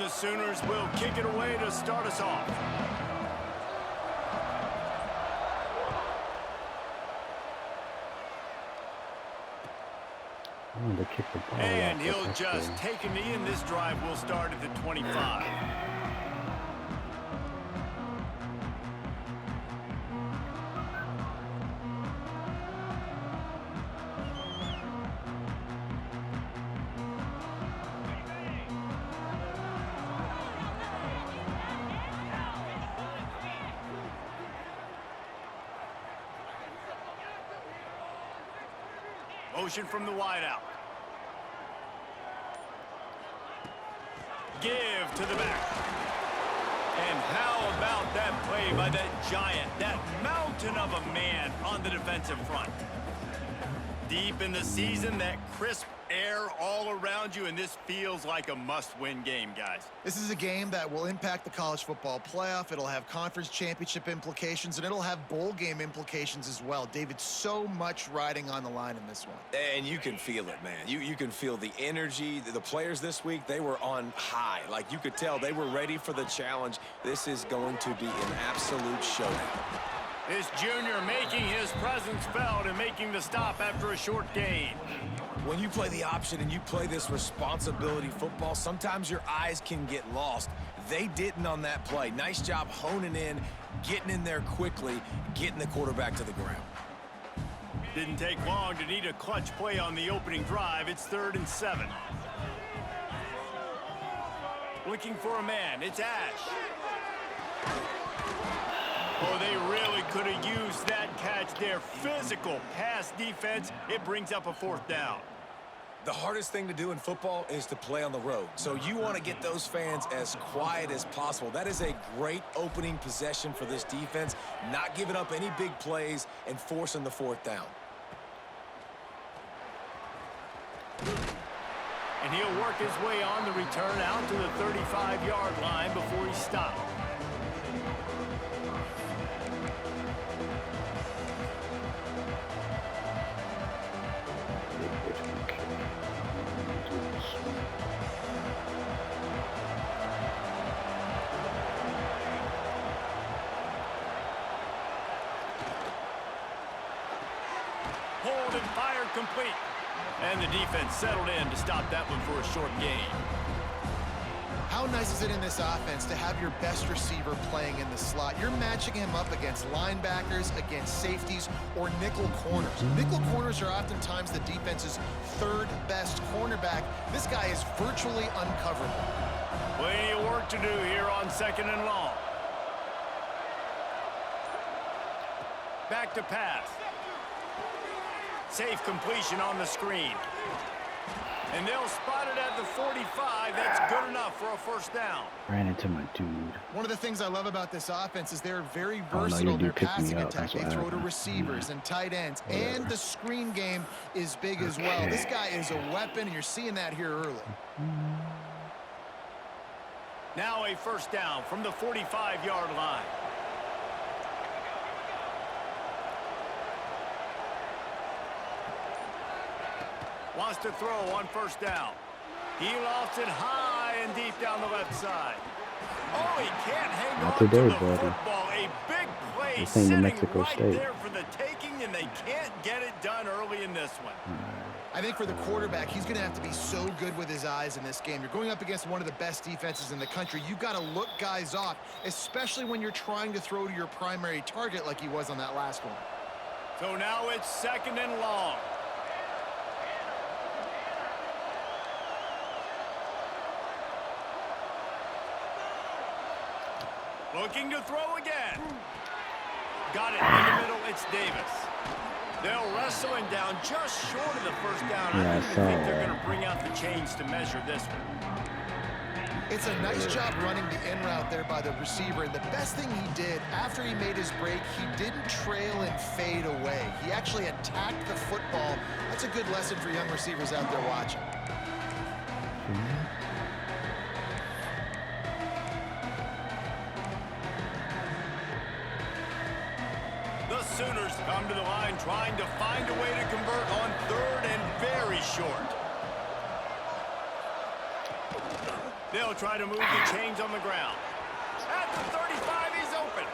the Sooners will kick it away to start us off. I wanted to kick the ball And out, he'll just take a knee, and this drive will start at the 25. Motion from the wideout. Give to the back. And how about that play by that giant, that mountain of a man on the defensive front? Deep in the season, that crisp air all around you, and this feels like a must-win game, guys. This is a game that will impact the college football playoff. It'll have conference championship implications, and it'll have bowl game implications as well. David, so much riding on the line in this one. And you can feel it, man. You can feel the energy. The players this week, they were on high. Like, you could tell they were ready for the challenge. This is going to be an absolute showdown. This junior making his presence felt and making the stop after a short gain. When you play the option and you play this responsibility football, sometimes your eyes can get lost. They didn't on that play. Nice job honing in, getting in there quickly, getting the quarterback to the ground. Didn't take long to need a clutch play on the opening drive. It's 3rd and 7. Looking for a man. It's Ash. Oh, they really could have used that catch there. Physical pass defense. It brings up a 4th down. The hardest thing to do in football is to play on the road. So you want to get those fans as quiet as possible. That is a great opening possession for this defense. Not giving up any big plays and forcing the 4th down. And he'll work his way on the return out to the 35-yard line before he stops. Hold and fire complete. And the defense settled in to stop that one for a short gain. How nice is it in this offense to have your best receiver playing in the slot? You're matching him up against linebackers, against safeties, or nickel corners. Nickel corners are oftentimes the defense's 3rd best cornerback. This guy is virtually uncoverable. Plenty of work to do here on 2nd and long. Back to pass. Safe completion on the screen. And they'll spot it at the 45. That's good enough for a 1st down. Ran into my dude. One of the things I love about this offense is they're very Oh, no, versatile you in do their pick me passing up. attack. That's They what throw to happened. receivers and tight ends. And the screen game is big as well. Okay. This guy is a weapon, and you're seeing that here early. Now a 1st down from the 45-yard line. Wants to throw on 1st down. He lofts it high and deep down the left side. Oh, he can't hang Not on today, to the buddy. football. A big play This ain't New sitting Mexico right State. there for the taking, and they can't get it done early in this one. I think for the quarterback, he's going to have to be so good with his eyes in this game. You're going up against one of the best defenses in the country. You've got to look guys off, especially when you're trying to throw to your primary target like he was on that last one. So now it's 2nd and long. Looking to throw again. Got it in the middle. It's Davis. They'll wrestle him down just short of the 1st down. Yeah, I I think saw they're that. going to bring out the chains to measure this one. It's a nice job running the in route there by the receiver. And the best thing he did after he made his break, he didn't trail and fade away. He actually attacked the football. That's a good lesson for young receivers out there watching. The Sooners come to the line trying to find a way to convert on 3rd and very short. They'll try to move the chains on the ground. At the 35, he's open.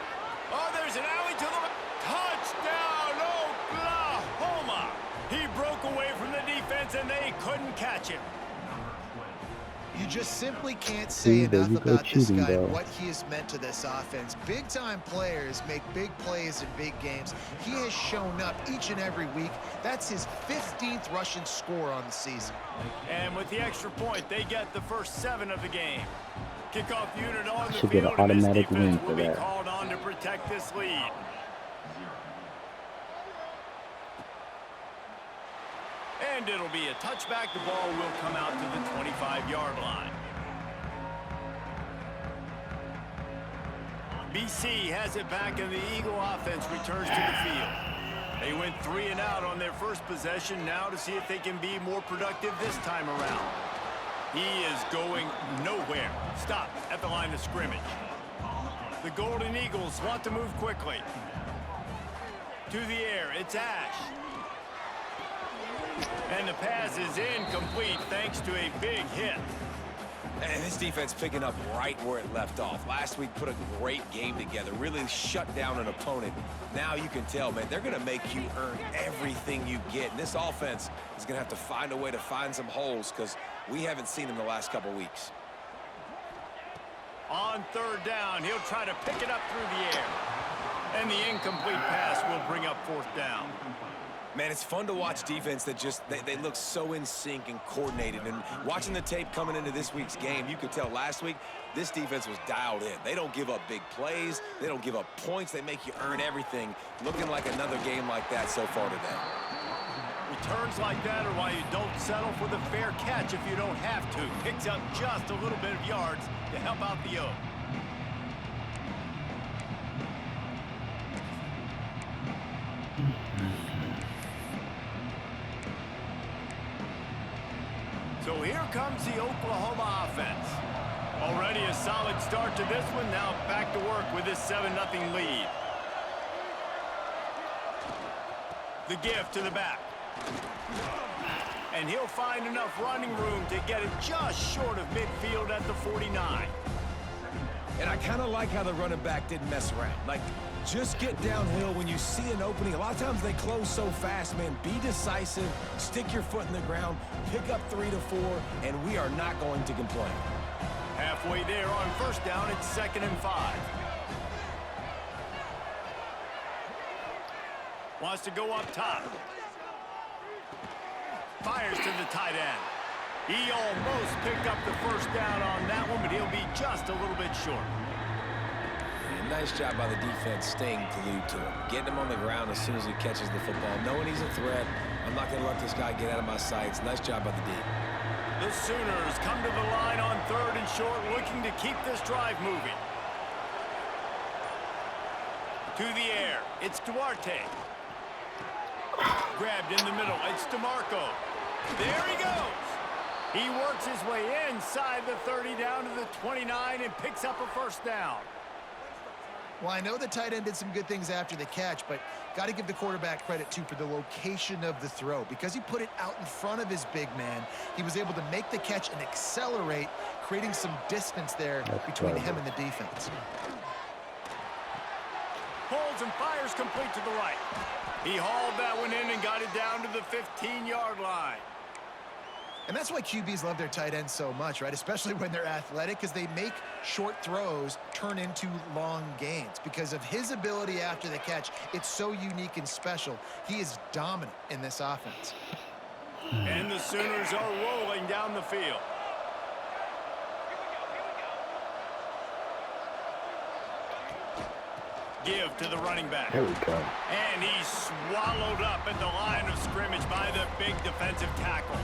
Oh, there's an alley to the touchdown, Oklahoma. He broke away from the defense, and they couldn't catch him. You just simply can't See, say there enough you go about this cheating, guy and though. what he has meant to this offense. Big-time players make big plays in big games. He has shown up each and every week. That's his 15th rushing score on the season. And with the extra point, they get the first 7 of the game. Kickoff unit on the Should get an field, and this automatic win defense for will be that. called on to protect this lead. And it'll be a touchback. The ball will come out to the 25-yard line. BC has it back, and the Eagle offense returns to the field. They went 3 and out on their first possession, now to see if they can be more productive this time around. He is going nowhere. Stop at the line of scrimmage. The Golden Eagles want to move quickly. To the air, it's Ash. And the pass is incomplete thanks to a big hit. And this defense picking up right where it left off. Last week put a great game together, really shut down an opponent. Now you can tell, man, they're going to make you earn everything you get. And this offense is going to have to find a way to find some holes because we haven't seen them the last couple weeks. On 3rd down, he'll try to pick it up through the air. And the incomplete pass will bring up 4th down. Man, it's fun to watch defense that just, they look so in sync and coordinated. And watching the tape coming into this week's game, you could tell last week this defense was dialed in. They don't give up big plays. They don't give up points. They make you earn everything. Looking like another game like that so far today. Returns like that are why you don't settle for the fair catch if you don't have to. Picks up just a little bit of yards to help out the O. So here comes the Oklahoma offense. Already a solid start to this one. Now back to work with this 7-0 lead. The give to the back. And he'll find enough running room to get it just short of midfield at the 49. And I kind of like how the running back didn't mess around. Like, just get downhill when you see an opening. A lot of times they close so fast, man. Be decisive, stick your foot in the ground, pick up 3 to 4, and we are not going to complain. Halfway there on 1st down, it's 2nd and 5. Wants to go up top. Fires to the tight end. He almost picked up the 1st down on that one, but he'll be just a little bit short. And nice job by the defense staying glued to him. Getting him on the ground as soon as he catches the football. Knowing he's a threat, I'm not going to let this guy get out of my sights. Nice job by the D. The Sooners come to the line on 3rd and short, looking to keep this drive moving. To the air, it's Duarte. Grabbed in the middle, it's DeMarco. There he goes. He works his way inside the 30 down to the 29 and picks up a 1st down. Well, I know the tight end did some good things after the catch, but got to give the quarterback credit, too, for the location of the throw. Because he put it out in front of his big man, he was able to make the catch and accelerate, creating some distance there between him and the defense. Holds and fires complete to the right. He hauled that one in and got it down to the 15-yard line. And that's why QBs love their tight ends so much, right? Especially when they're athletic, because they make short throws turn into long gains. Because of his ability after the catch, it's so unique and special. He is dominant in this offense. And the Sooners are rolling down the field. Give to the running back. There we go. And he's swallowed up at the line of scrimmage by the big defensive tackle.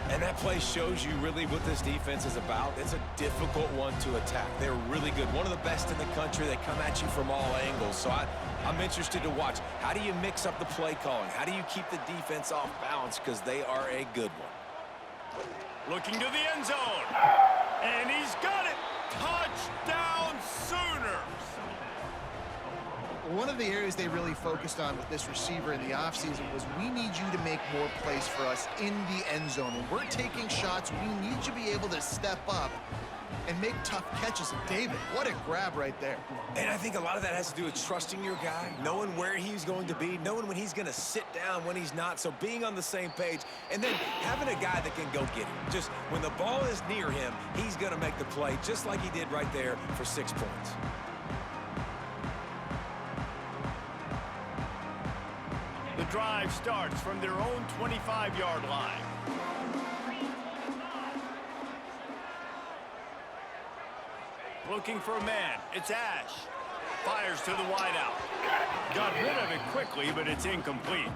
And that play shows you really what this defense is about. It's a difficult one to attack. They're really good. One of the best in the country. They come at you from all angles. So I'm interested to watch. How do you mix up the play calling? How do you keep the defense off balance? Because they are a good one. Looking to the end zone. And he's got it. Touchdown, Sooners. One of the areas they really focused on with this receiver in the offseason was we need you to make more plays for us in the end zone. When we're taking shots, we need you to be able to step up and make tough catches. And David, what a grab right there. And I think a lot of that has to do with trusting your guy, knowing where he's going to be, knowing when he's going to sit down, when he's not, so being on the same page, and then having a guy that can go get him. Just when the ball is near him, he's going to make the play just like he did right there for 6 points. The drive starts from their own 25-yard line. Looking for a man. It's Ash. Fires to the wideout. Got rid of it quickly, but it's incomplete.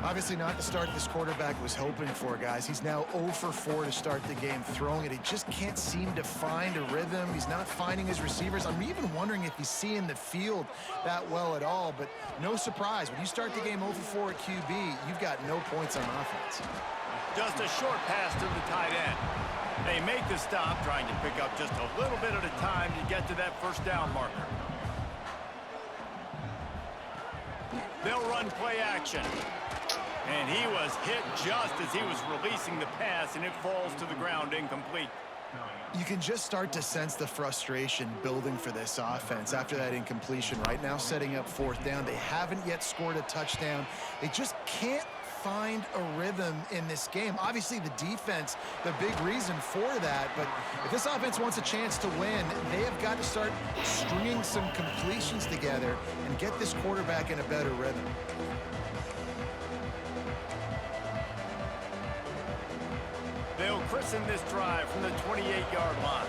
Obviously not the start this quarterback was hoping for, guys. He's now 0 for 4 to start the game throwing it. He just can't seem to find a rhythm. He's not finding his receivers. I'm even wondering if he's seeing the field that well at all, but no surprise. When you start the game 0 for 4 at QB, you've got no points on offense. Just a short pass to the tight end. They make the stop, trying to pick up just a little bit at a time to get to that first down marker. They'll run play action. And he was hit just as he was releasing the pass, and it falls to the ground incomplete. You can just start to sense the frustration building for this offense after that incompletion. Right now, setting up 4th down. They haven't yet scored a touchdown. They just can't find a rhythm in this game. Obviously, the defense, the big reason for that. But if this offense wants a chance to win, they have got to start stringing some completions together and get this quarterback in a better rhythm. They'll christen this drive from the 28-yard line.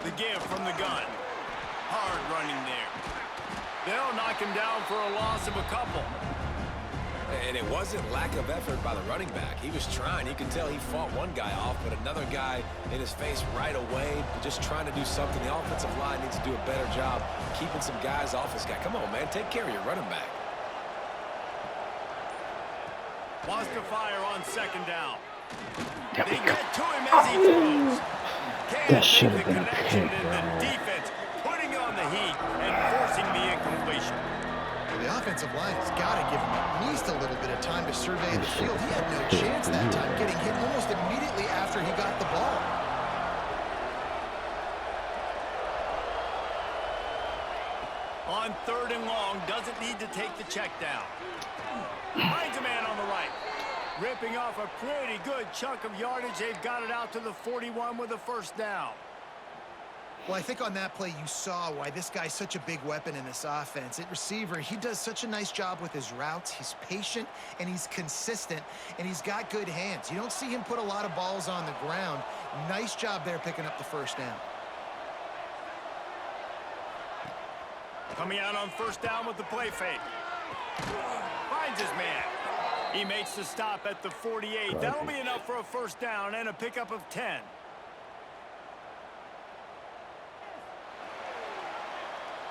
The give from the gun. Hard running there. They'll knock him down for a loss of a couple. And it wasn't lack of effort by the running back. He was trying. You can tell he fought one guy off, but another guy in his face right away, just trying to do something. The offensive line needs to do a better job keeping some guys off this guy. Come on, man. Take care of your running back. Wants to fire on 2nd down. There we They go. get to him as he throws. That Can't should make have the been a connection, pick, and the bro. defense putting on the heat and forcing the incompletion. The offensive line has got to give him at least a little bit of time to survey the field. He had no chance that time, getting hit almost immediately after he got the ball. On 3rd and long, doesn't need to take the check down. Finds a man on the right. Ripping off a pretty good chunk of yardage. They've got it out to the 41 with a 1st down. Well, I think on that play you saw why this guy's such a big weapon in this offense. At receiver, he does such a nice job with his routes. He's patient, and he's consistent, and he's got good hands. You don't see him put a lot of balls on the ground. Nice job there picking up the 1st down. Coming out on 1st down with the play fake. Finds his man. He makes the stop at the 48. That'll be enough for a 1st down and a pickup of 10.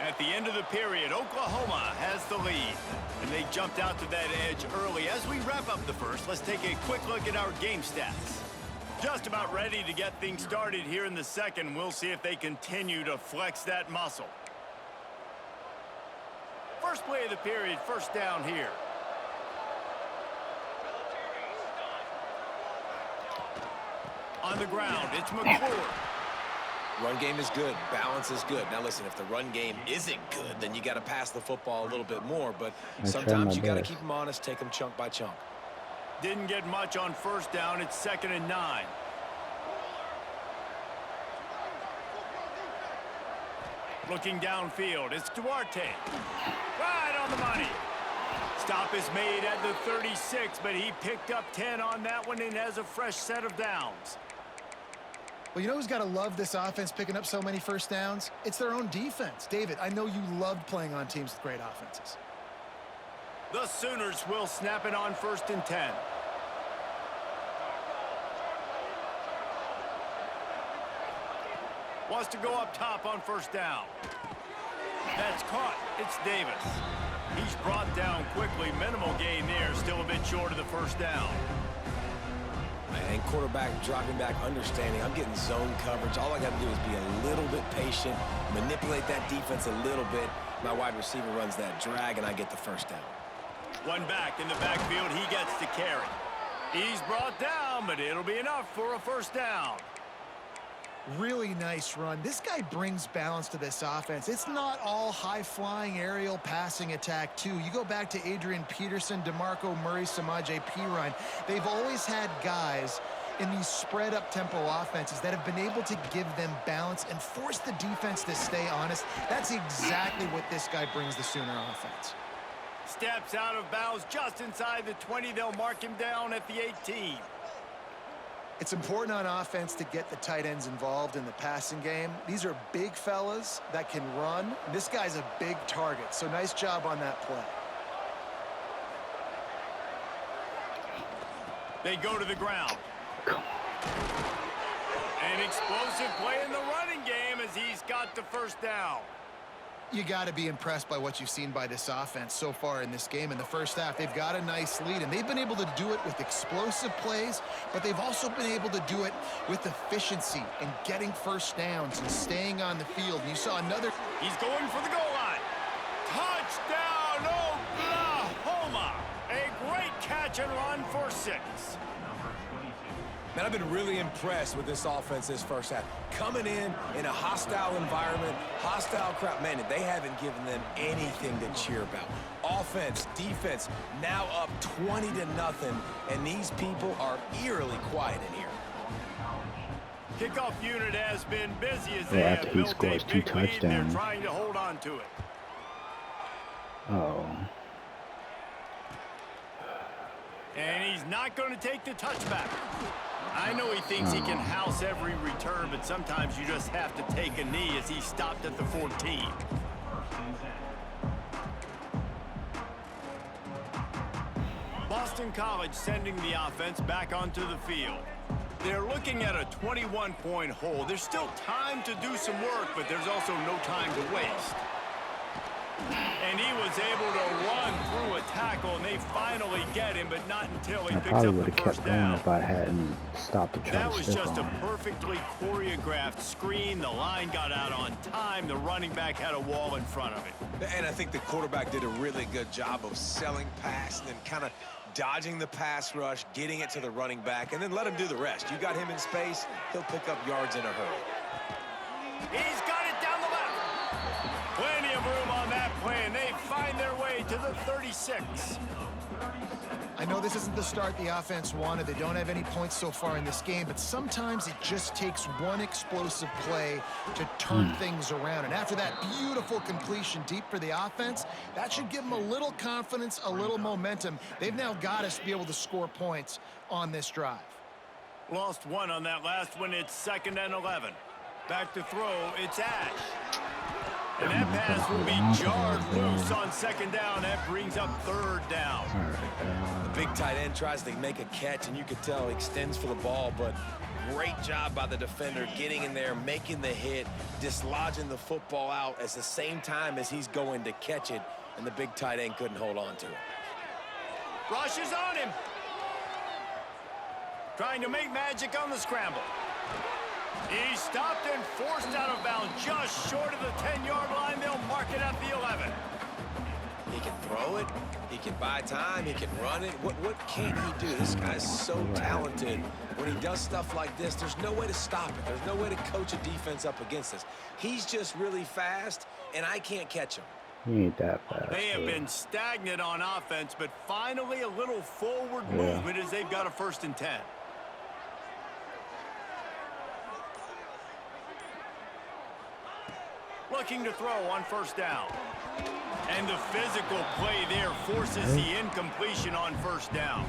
At the end of the period, Oklahoma has the lead. And they jumped out to that edge early. As we wrap up the first, let's take a quick look at our game stats. Just about ready to get things started here in the second. We'll see if they continue to flex that muscle. First play of the period, 1st down here. On the ground, it's McClure. Run game is good. Balance is good. Now, listen, if the run game isn't good, then you got to pass the football a little bit more. But sometimes you got to keep them honest, take them chunk by chunk. Didn't get much on 1st down. It's 2nd and 9. Looking downfield, it's Duarte. Right on the money. Stop is made at the 36, but he picked up 10 on that one and has a fresh set of downs. Well, you know who's got to love this offense picking up so many 1st downs? It's their own defense. David, I know you loved playing on teams with great offenses. The Sooners will snap it on 1st and 10. Wants to go up top on 1st down. That's caught. It's Davis. He's brought down quickly. Minimal gain there. Still a bit short of the 1st down. and quarterback dropping back, understanding I'm getting zone coverage. All I got to do is be a little bit patient, manipulate that defense a little bit. My wide receiver runs that drag, and I get the first down. One back in the backfield, he gets to carry. He's brought down, but it'll be enough for a first down. Really nice run. This guy brings balance to this offense. It's not all high-flying aerial passing attack, too. You go back to Adrian Peterson, DeMarco Murray, Samaje Perine. They've always had guys in these spread-up tempo offenses that have been able to give them balance and force the defense to stay honest. That's exactly what this guy brings the Sooner offense. Steps out of bounds just inside the 20. They'll mark him down at the 18. It's important on offense to get the tight ends involved in the passing game. These are big fellas that can run. This guy's a big target, so nice job on that play. They go to the ground. An explosive play in the running game as he's got the first down. You got to be impressed by what you've seen by this offense so far in this game. In the first half, they've got a nice lead, and they've been able to do it with explosive plays, but they've also been able to do it with efficiency and getting first downs and staying on the field. And you saw another. He's going for the goal line. Touchdown, Oklahoma! A great catch and run for 6. Man, I've been really impressed with this offense this first half. Coming in a hostile environment, hostile crowd. Man, they haven't given them anything to cheer about. Offense, defense, now up 20-0, and these people are eerily quiet in here. Kickoff unit has been busy as they have built a big lead. They're trying to hold on to it. Oh. And he's not going to take the touchback. I know he thinks he can house every return, but sometimes you just have to take a knee as he stopped at the 14. Boston College sending the offense back onto the field. They're looking at a 21-point hole. There's still time to do some work, but there's also no time to waste. And he was able to run through a tackle, and they finally get him, but not until he picks up the first down. If I hadn't stopped to try that to was just a perfectly choreographed screen. The line got out on time. The running back had a wall in front of it. And I think the quarterback did a really good job of selling pass and then kind of dodging the pass rush, getting it to the running back, and then let him do the rest. You got him in space, he'll pick up yards in a hurry. He's got it down the left. Plenty of room on that play, and they find their way to the 36. I know this isn't the start the offense wanted. They don't have any points so far in this game, but sometimes it just takes one explosive play to turn things around. And after that beautiful completion deep for the offense, that should give them a little confidence, a little momentum. They've now got us to be able to score points on this drive. Lost one on that last one. It's 2nd and 11. Back to throw. It's Ash. And that pass will be jarred loose on 2nd down. That brings up 3rd down. The big tight end tries to make a catch, and you can tell he extends for the ball, but great job by the defender getting in there, making the hit, dislodging the football out at the same time as he's going to catch it, and the big tight end couldn't hold on to it. Rush is on him. Trying to make magic on the scramble. He stopped and forced out of bounds just short of the 10-yard line. They'll mark it at the 11. He can throw it. He can buy time. He can run it. What can't he do? This guy's so talented. When he does stuff like this, there's no way to stop it. There's no way to coach a defense up against this. He's just really fast, and I can't catch him. He ain't that fast. They have been stagnant on offense, but finally a little forward movement as they've got a 1st and 10. Looking to throw on 1st down. And the physical play there forces the incompletion on 1st down.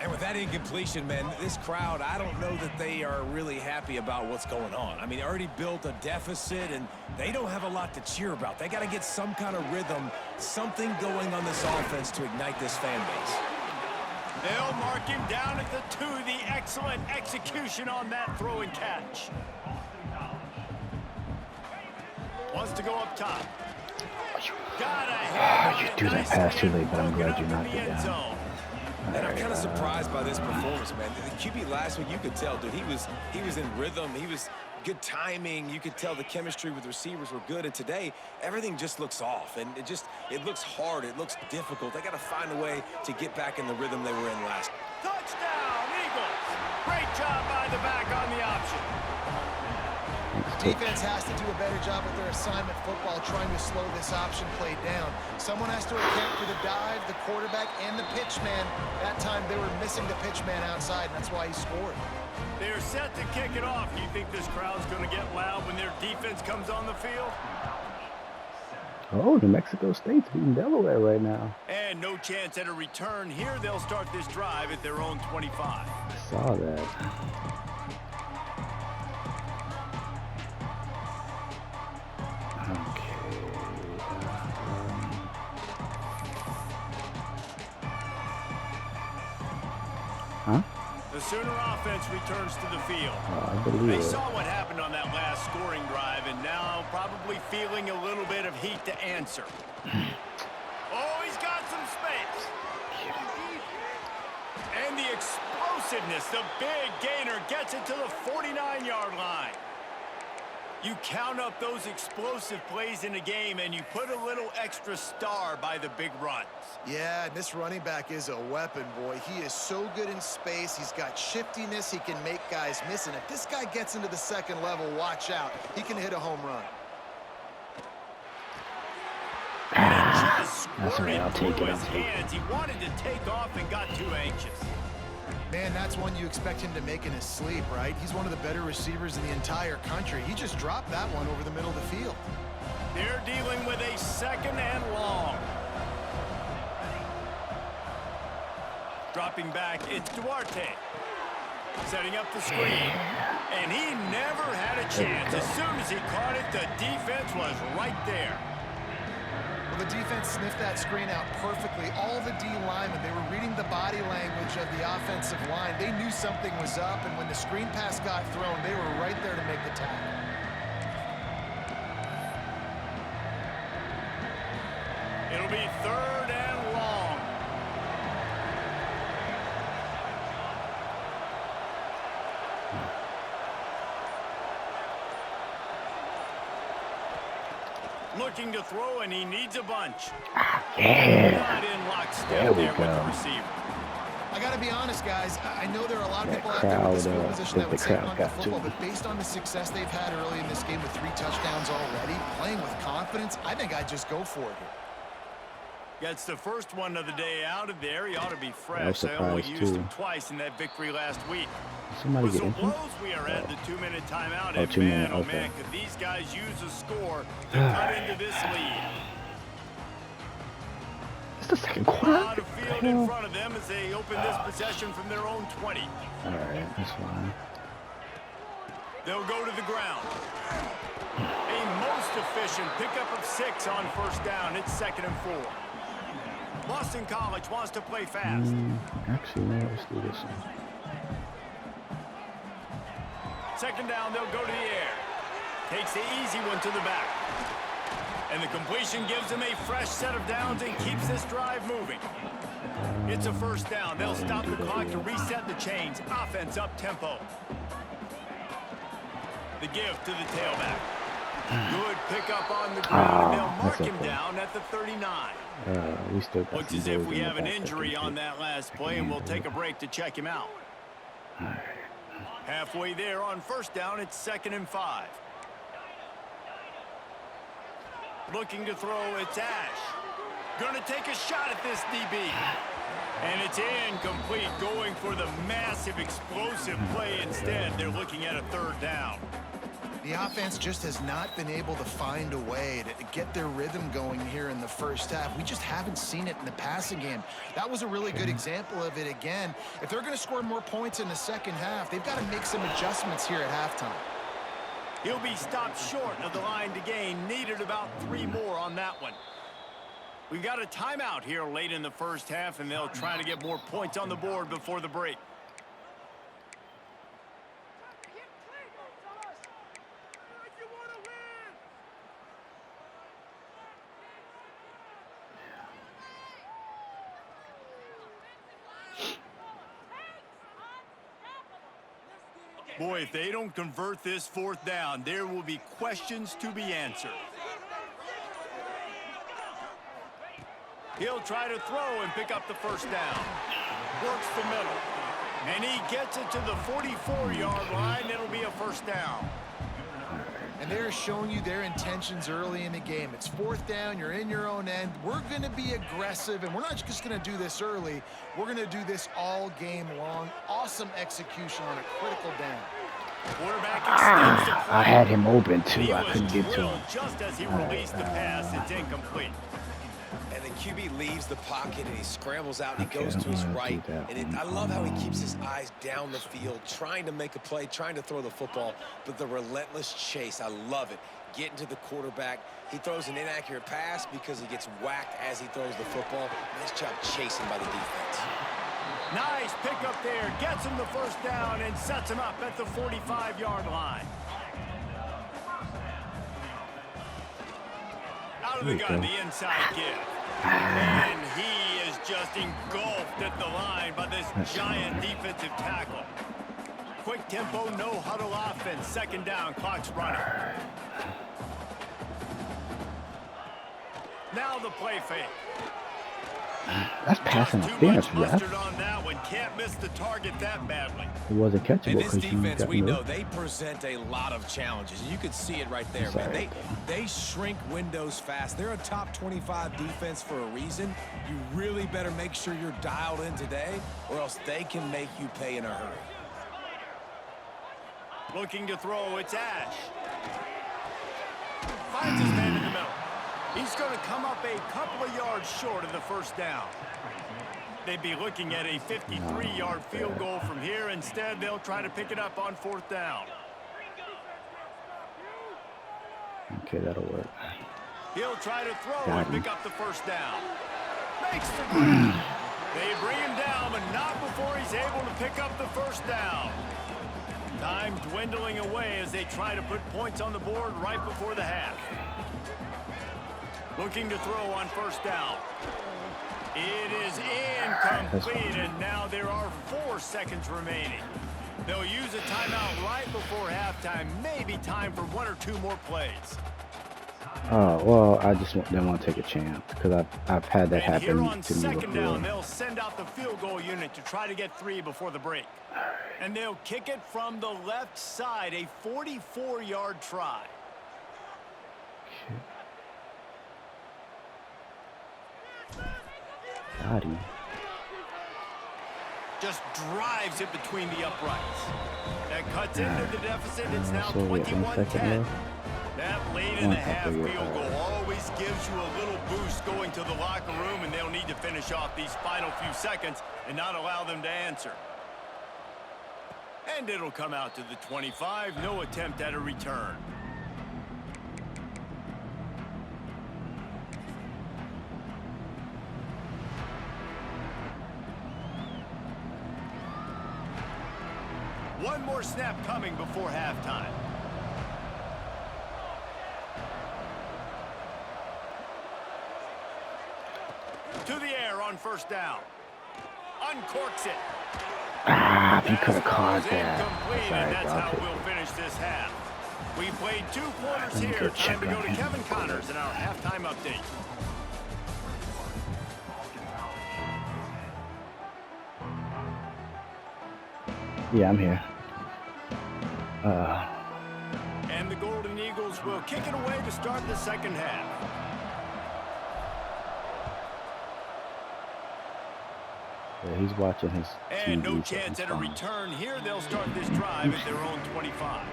And with that incompletion, man, this crowd, I don't know that they are really happy about what's going on. I mean, they already built a deficit, and they don't have a lot to cheer about. They got to get some kind of rhythm, something going on this offense to ignite this fan base. They'll mark him down at the 2. The excellent execution on that throw and catch. Wants to go up top. Got a hit. You do that pass too late, but I'm glad you knocked it down. And I'm kind of surprised by this performance, man. The QB last week, you could tell, dude, he was in rhythm. He was good timing. You could tell the chemistry with receivers were good. And today, everything just looks off. And it looks hard. It looks difficult. They got to find a way to get back in the rhythm they were in last. Touchdown, Eagles! Great job by the back on the option. Defense has to do a better job with their assignment football, trying to slow this option play down. Someone has to account for the dive, the quarterback, and the pitch man. That time they were missing the pitch man outside, and that's why he scored. They're set to kick it off. Do you think this crowd's going to get loud when their defense comes on the field? Oh, New Mexico State's beating Delaware right now. And no chance at a return here. They'll start this drive at their own 25. I saw that. Huh? The Sooner offense returns to the field. I believe They it. saw what happened on that last scoring drive, and now probably feeling a little bit of heat to answer. Oh, he's got some space. And the explosiveness, the big gainer gets it to the 49-yard line. You count up those explosive plays in a game, and you put a little extra star by the big runs. Yeah, this running back is a weapon, boy. He is so good in space. He's got shiftiness. He can make guys miss. And if this guy gets into the second level, watch out. He can hit a home run. Just That's all right, I'll squirted take through it, his I'll take it. hands. He wanted to take off and got too anxious. Man, that's one you expect him to make in his sleep, right? He's one of the better receivers in the entire country. He just dropped that one over the middle of the field. They're dealing with a second and long. Dropping back, it's Duarte. Setting up the screen. And he never had a chance. As soon as he caught it, the defense was right there. Well, the defense sniffed that screen out perfectly. All the D linemen, they were reading the body language of the offensive line. They knew something was up, and when the screen pass got thrown, they were right there to make the tackle. It'll be third and long. Looking to throw, and he needs a bunch. Yeah. Not in lockstep There we there with the go. receiver. I got to be honest, guys. I know there are a lot of That people out there with this crowd, field position that would the say crowd run got the football, to. but based on the success they've had early in this game with 3 touchdowns already, playing with confidence, I think I'd just go for it here. Gets the first one of the day out of there. He ought to be I was fresh. They only surprised, used too. him twice in that victory last week. Somebody get Whistle injured? blows. We are at the 2-minute timeout. Oh, And 2 man, minute, oh okay. man, could these guys use a score to cut into this lead. It's the second A quarter. lot of field in front of them as they open this possession from their own 20. All right, that's fine. They'll go to the ground. A most efficient pickup of 6 on first down. It's 2nd and 4. Boston College wants to play fast. Actually, no, let's do this one. 2nd down, they'll go to the air. Takes the easy one to the back. And the completion gives them a fresh set of downs and keeps this drive moving. It's a first down. They'll stop the clock to reset the chains. Offense up tempo. The give to the tailback. Good pickup on the ground, and they'll mark that's him okay. down at the 39. We still got Looks some as if boys we in the have an back that injury can on take- that last play, and we'll take a break to check him out. All right. Halfway there on first down, it's 2nd and 5. Looking to throw, it's Ash. Gonna take a shot at this DB. And it's incomplete, going for the massive explosive play instead. They're looking at a 3rd down. The offense just has not been able to find a way to get their rhythm going here in the first half. We just haven't seen it in the passing game. That was a really good example of it again. If they're going to score more points in the second half, they've got to make some adjustments here at halftime. He'll be stopped short of the line to gain. Needed about 3 more on that one. We've got a timeout here late in the first half, and they'll try to get more points on the board before the break. Boy, if they don't convert this 4th down, there will be questions to be answered. He'll try to throw and pick up the 1st down. Works the middle. And he gets it to the 44-yard line. It'll be a 1st down. And they're showing you their intentions early in the game. It's 4th down. You're in your own end. We're going to be aggressive, and we're not just going to do this early. We're going to do this all game long. Awesome execution on a critical down. Quarterback extends the play. I had him open, too. He I couldn't was get to drilled him. just as he released the pass. It's incomplete. And the QB leaves the pocket and he scrambles out and he Okay, goes I to don't his wanna do right. that And one. I love how he keeps his eyes down the field, trying to make a play, trying to throw the football, but the relentless chase, I love it. Getting to the quarterback. He throws an inaccurate pass because he gets whacked as he throws the football. Nice job chasing by the defense. Nice pickup there. Gets him the 1st down and sets him up at the 45-yard line. Out of the gun, the inside give. And he is just engulfed at the line by this giant defensive tackle. Quick tempo, no huddle offense. 2nd down, clock's running. Now the play fake. That's passing Just too interference, much ref. mustard on that one. Can't miss the target that badly. It wasn't And catchable this because you defense, got we know, moved. they present a lot of challenges. You could see it right there, man. Sorry. They shrink windows fast. They're a top 25 defense for a reason. You really better make sure you're dialed in today, or else they can make you pay in a hurry. Looking to throw, it's Ash. Finds his man in the middle. He's going to come up a couple of yards short of the 1st down. They'd be looking at a 53-yard field goal from here. Instead, they'll try to pick it up on 4th down. Okay, that'll work. He'll try to throw Got and him. pick up the 1st down. Makes the grab. They bring him down, but not before he's able to pick up the 1st down. Time dwindling away as they try to put points on the board right before the half. Looking to throw on 1st down. It is incomplete, and now there are 4 seconds remaining. They'll use a timeout right before halftime. Maybe time for 1 or 2 more plays. Oh, well, I just didn't want to take a chance because I've had that And here happen on to me 2nd before. down, they'll send out the field goal unit to try to get 3 before the break. And they'll kick it from the left side, a 44-yard try. Got him. Just drives it between the uprights. That cuts into the deficit. It's now So we got 1 second 21-10. left. That late in the half couple field of goal always gives you a little boost going to the locker room, and they'll need to finish off these final few seconds and not allow them to answer. And it'll come out to the 25. No attempt at a return. One more snap coming before halftime. To the air on 1st down. Uncorks it. Ah, if you could have caught That that. incomplete, Sorry and that's about how it. we'll finish this half. We played 2 quarters Let me here. go Time check to go on to him. Kevin Connors in our halftime update. Yeah, I'm here. And the Golden Eagles will kick it away to start the 2nd half. Yeah, he's watching his And TV, no so chance he's at a fine. return here. They'll start this drive at their own 25.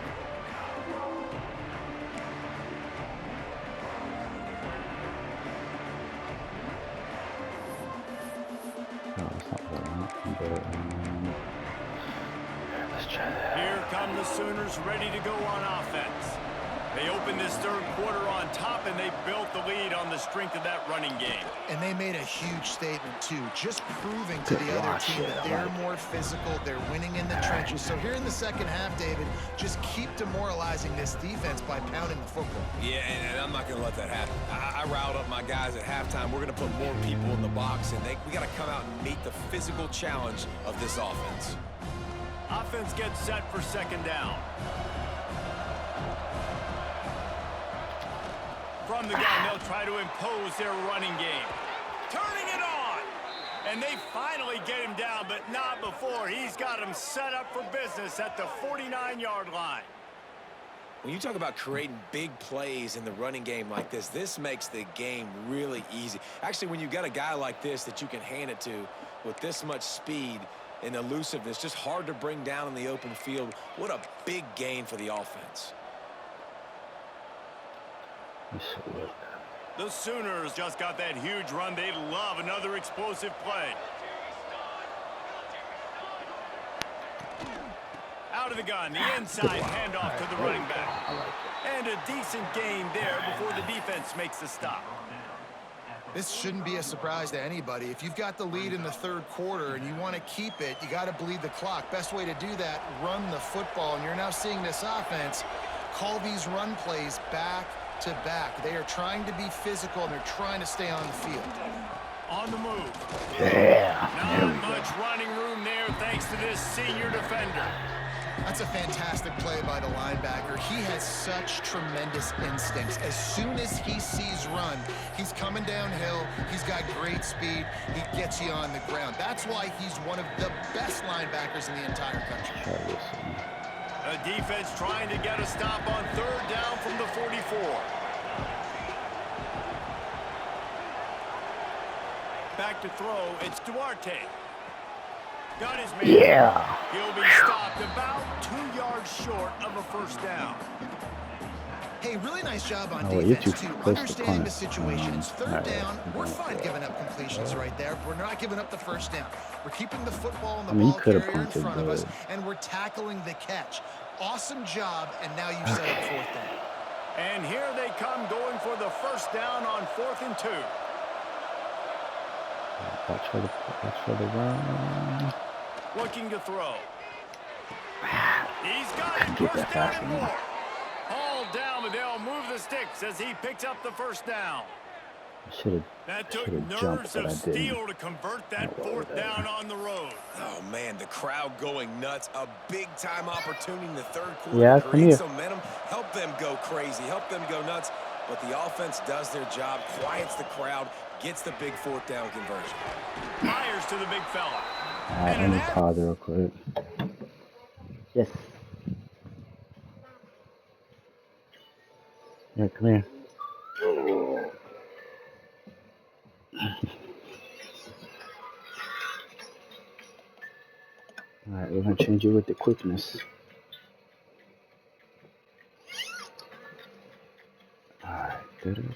No, it's not working. But, let's try that. Here come the Sooners ready to go on offense. They opened this 3rd quarter on top, and they built the lead on the strength of that running game. And they made a huge statement, too, just proving to Good the other watch, team yeah, that they're right. more physical, they're winning in the trenches. So here in the 2nd half, David, just keep demoralizing this defense by pounding the football. Yeah, and I'm not going to let that happen. I riled up my guys at halftime. We're going to put more people in the box, and we got to come out and meet the physical challenge of this offense. Offense gets set for second down. From the gun, they'll try to impose their running game. Turning it on. And they finally get him down, but not before he's got him set up for business at the 49-yard line. When you talk about creating big plays in the running game like this makes the game really easy. Actually, when you've got a guy like this that you can hand it to with this much speed and elusiveness, just hard to bring down in the open field, what a big gain for the offense. The Sooners just got that huge run. They love another explosive play. Out of the gun, the inside handoff to the running back. And a decent gain there before the defense makes the stop. This shouldn't be a surprise to anybody. If you've got the lead in the third quarter and you want to keep it, you got to bleed the clock. Best way to do that, run the football. And you're now seeing this offense call these run plays back to back. They are trying to be physical, and they're trying to stay on the field. On the move. Yeah. Not much running room there thanks to this senior defender. That's a fantastic play by the linebacker. He has such tremendous instincts. As soon as he sees run, he's coming downhill. He's got great speed. He gets you on the ground. That's why he's one of the best linebackers in the entire country. A defense trying to get a stop on third down from the 44. Back to throw, it's Duarte. Got his man. Yeah. He'll be stopped about 2 yards short of a first down. Hey, really nice job on Oh, you're defense, too too. close to Understanding punt. the situation. It's third Alright. down. We're fine giving up completions right there. We're not giving up the first down. We're keeping the football in the I mean, you ball could have carrier in punted, front of us, but- and we're tackling the catch. Awesome job, and now you've set up fourth down. And here they come going for the first down on 4th and 2. Watch for the run. Looking to throw. He's got it. Get First that down fast and enough. more. Hauled down, but they'll move the sticks as he picks up the first down. Should That took have jumped, nerves but of I steel didn't. to convert that Not worry fourth about down it. on the road. Oh, man, the crowd going nuts. A big-time opportunity in the third quarter Yeah, to come create here. some momentum, help them go crazy, help them go nuts. But the offense does their job, quiets the crowd, gets the big fourth down conversion. Myers to the big fella. Alright, let me pause it real quick. Yes. Yeah, come here. Alright, we're gonna change it with the quickness. Alright. Okay.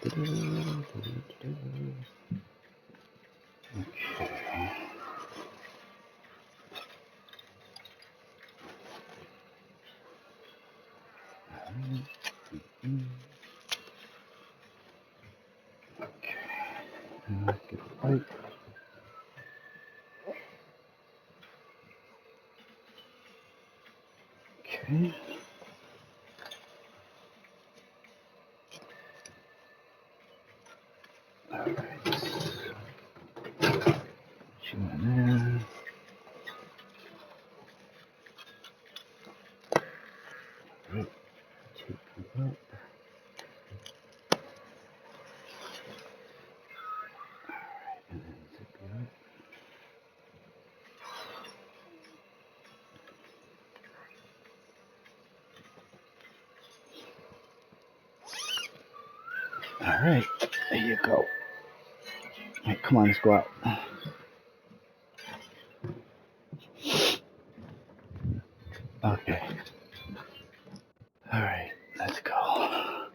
Okay. Get it right. Okay. Alright. Two in there. Right. Take it up. And then zip it up. All right, there you go. All right, come on, let's go out. Okay. All right, let's go.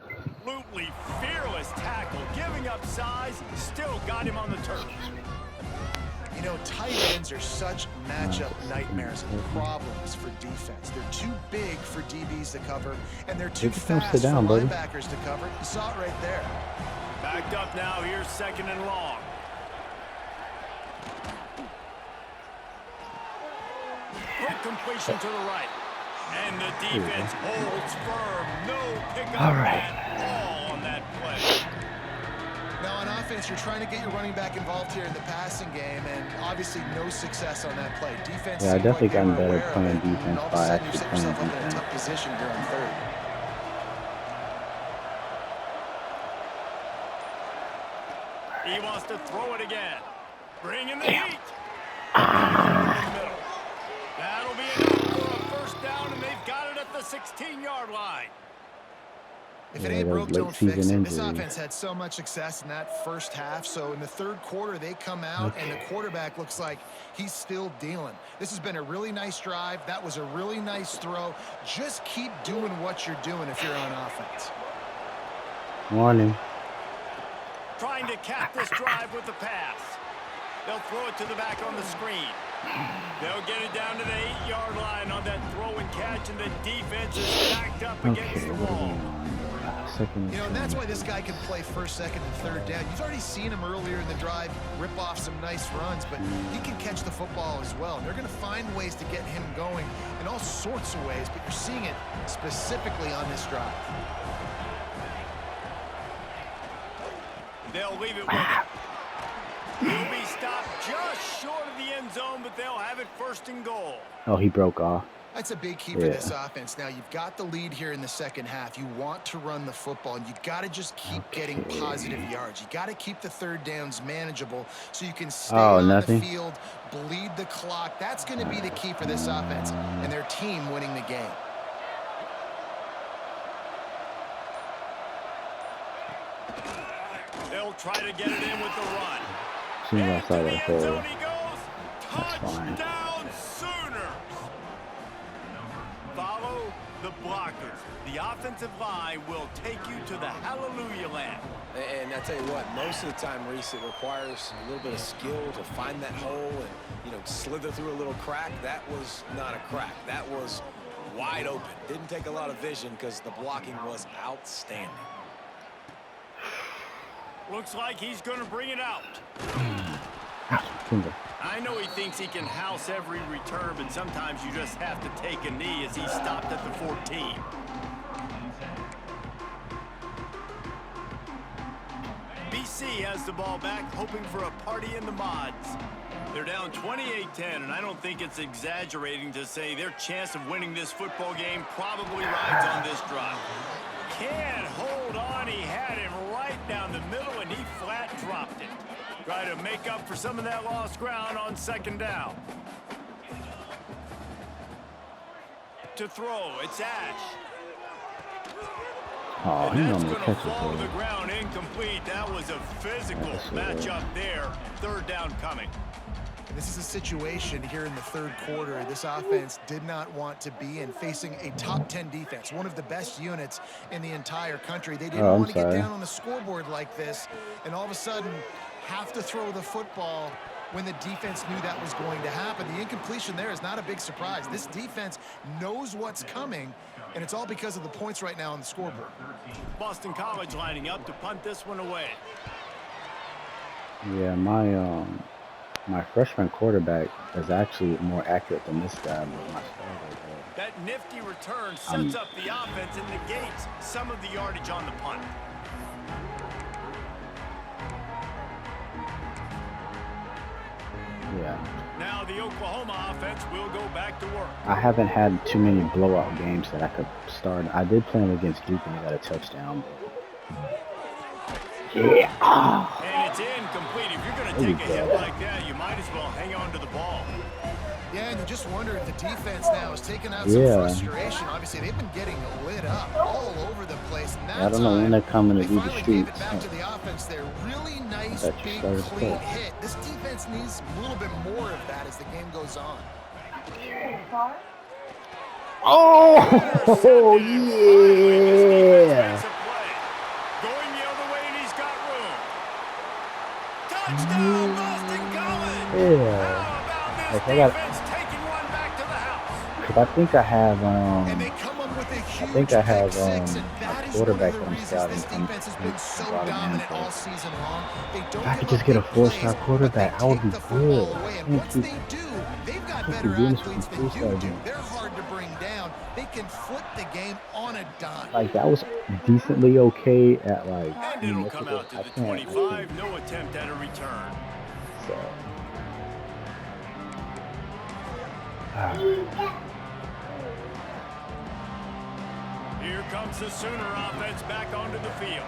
Absolutely fearless tackle, giving up size, still got him on the turf. You know, tight ends are such matchup nightmares and problems for defense. They're too big for DBs to cover, and they're too fast sit down, for buddy. linebackers to cover. You saw it right there. Backed up now, here's second and long. Quick completion to the right. And the defense holds firm. No pickup All right. at all on that play. Now, on offense, you're trying to get your running back involved here in the passing game, and obviously no success on that play. Defense Yeah, I seemed definitely like they gotten were better aware of playing it, and defense all of a by sudden you've actually set playing yourself up in a defense. tough position here on third. He wants to throw it again. Bring in the heat. In the middle. That'll be enough for a first down, and they've got it at the 16-yard line. If it Yeah, ain't those broke, late don't fix season it. This injuries. offense had so much success in that first half, so in the third quarter, they come out, and the quarterback looks like he's still dealing. This has been a really nice drive. That was a really nice throw. Just keep doing what you're doing if you're on offense. Warning. Trying to cap this drive with the pass. They'll throw it to the back on the screen. They'll get it down to the 8-yard line on that throw and catch, and the defense is backed up against Okay, the what are we wall. on? Second. You know, and that's why this guy can play first, second, and third down. You've already seen him earlier in the drive rip off some nice runs, but he can catch the football as well. And they're going to find ways to get him going in all sorts of ways, but you're seeing it specifically on this drive. They'll leave it with him. He'll be stopped just short of the end zone, but they'll have it first and goal. Oh, he broke off. That's a big key for this offense. Now, you've got the lead here in the second half. You want to run the football, and you've got to just keep getting positive yards. You got to keep the third downs manageable so you can stay on the field, bleed the clock. That's going to be the key for this offense and their team winning the game. They'll try to get it in with the run. As soon as I saw that hole, Zone he goes. that's fine. Touchdown Sooners. Follow the blockers. The offensive line will take you to the hallelujah land. And I tell you what, most of the time, Reese, it requires a little bit of skill to find that hole and, you know, slither through a little crack. That was not a crack. That was wide open. Didn't take a lot of vision because the blocking was outstanding. Looks like he's going to bring it out. I know he thinks he can house every return, but sometimes you just have to take a knee as he stopped at the 14. BC has the ball back, hoping for a party in the mods. They're down 28-10, and I don't think it's exaggerating to say their chance of winning this football game probably rides on this drive. Can't hold on. He had him right down the middle, and he flat dropped it. Try to make up for some of that lost ground on second down. To throw, it's Ash. Oh, he And that's normally going to catches fall to the it. ground incomplete. That was a physical matchup there. Third down coming. This is a situation here in the third quarter this offense did not want to be in, facing a top 10 defense, one of the best units in the entire country. They didn't want to get down on the scoreboard like this and all of a sudden have to throw the football when the defense knew that was going to happen. The incompletion there is not a big surprise. This defense knows what's coming, and it's all because of the points right now on the scoreboard. Boston College lining up to punt this one away. Yeah, my freshman quarterback is actually more accurate than this guy. But my starter, that nifty return sets up the offense and negates some of the yardage on the punt. yeah. Now the Oklahoma offense will go back to work. I haven't had too many blowout games that I could start. I did play him against Duke and he got a touchdown. Yeah. And it's incomplete. If you're going to take a hit like that, you might as well hang on to the ball. Yeah, and you just wonder if the defense now is taking out some frustration. Obviously, they've been getting lit up all over the place. And I don't know when they're coming to do the finally gave it streets. back to the offense there. Really nice, big, clean hit. This defense needs a little bit more of that as the game goes on. Oh, yeah. Going the other way, and he's got room. Touchdown, Boston College. Yeah. How about this defense taking one back to the house? Cause I think I have And they come up with a huge a one quarterback of the that I'm reasons scouting this defense has been so dominant all season long. They don't if I could give just up get a big four-star plays, quarterback, but I would they be take the football good. away. And once they do, they've got better athletes than you do. They're hard to bring down. They can flip the game on a dime. Like that was decently okay at like And 20 it'll minutes come ago. out to I the can't. 25. No attempt at a return. So. Here comes the Sooner offense back onto the field.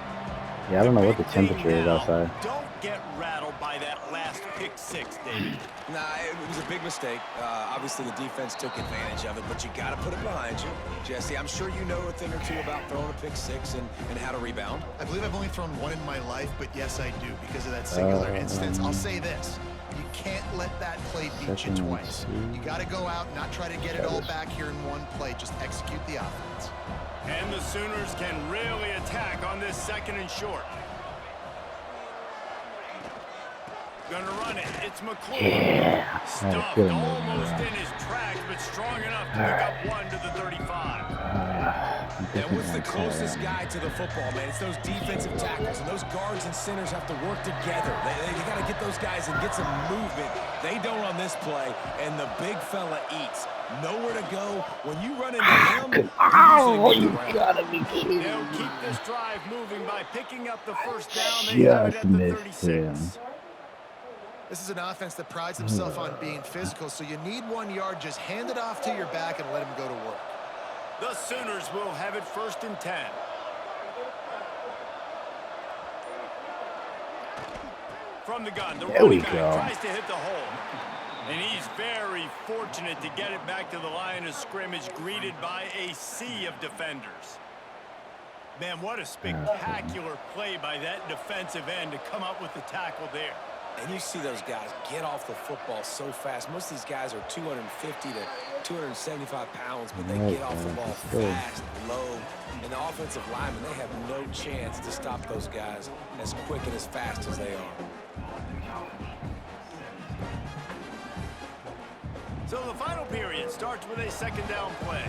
Yeah, I don't know what the big thing temperature is now, outside. Don't get rattled by that last pick six, David. Nah, it was a big mistake. Obviously, the defense took advantage of it, but you got to put it behind you. Jesse, I'm sure you know a thing or two about throwing a pick six and how to rebound. I believe I've only thrown one in my life, but yes, I do because of that singular instance. I'll say this. You can't let that play beat you twice. You got to go out and not try to get it all back here in one play. Just execute the offense. And the Sooners can really attack on this second and short. Gonna run it. It's McClure. Yeah. Stuffed almost in his tracks, but strong enough to pick up one to the 35. And what's the closest guy to the football, man? It's those defensive tackles, and those guards and centers have to work together. They got to get those guys and get some movement. They don't on this play, and the big fella eats. Nowhere to go. When you run into him, Oh, you gotta be kidding They'll me. keep this drive moving by picking up the first down. They have it Just at the missed 36. him. This is an offense that prides themselves on being physical, so you need 1 yard. Just hand it off to your back and let him go to work. The Sooners will have it 1st and 10. From the gun, the running back tries to hit the hole. And he's very fortunate to get it back to the line of scrimmage, greeted by a sea of defenders. Man, what a spectacular play by that defensive end to come up with the tackle there. And you see those guys get off the football so fast. Most of these guys are 250 to 275 pounds, but they get off the ball fast, low. And the offensive linemen, they have no chance to stop those guys as quick and as fast as they are. So the final period starts with a second down play.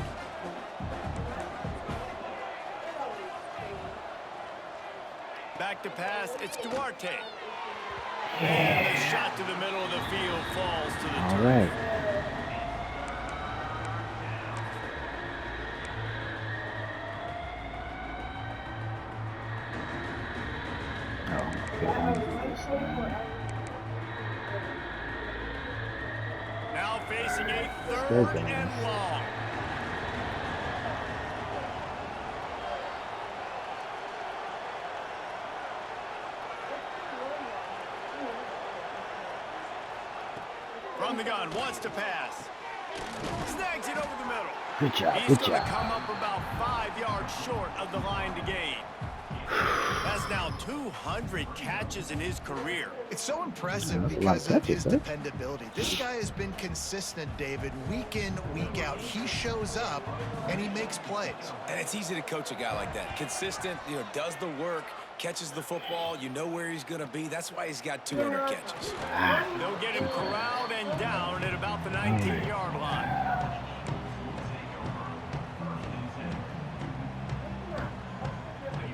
Back to pass, it's Duarte. And the shot to the middle of the field falls to the turf. All right. Now facing a 3rd and long. From the gun, wants to pass. Snags it over the middle. Good job, He's good going to job. come up about 5 yards short of the line to gain. Has now 200 catches in his career. It's so impressive because of his dependability. This guy has been consistent, David, week in, week out. He shows up, and he makes plays. And it's easy to coach a guy like that. Consistent, does the work, catches the football, you know where he's going to be. That's why he's got 200 catches. They'll get him corralled and down at about the 19-yard line.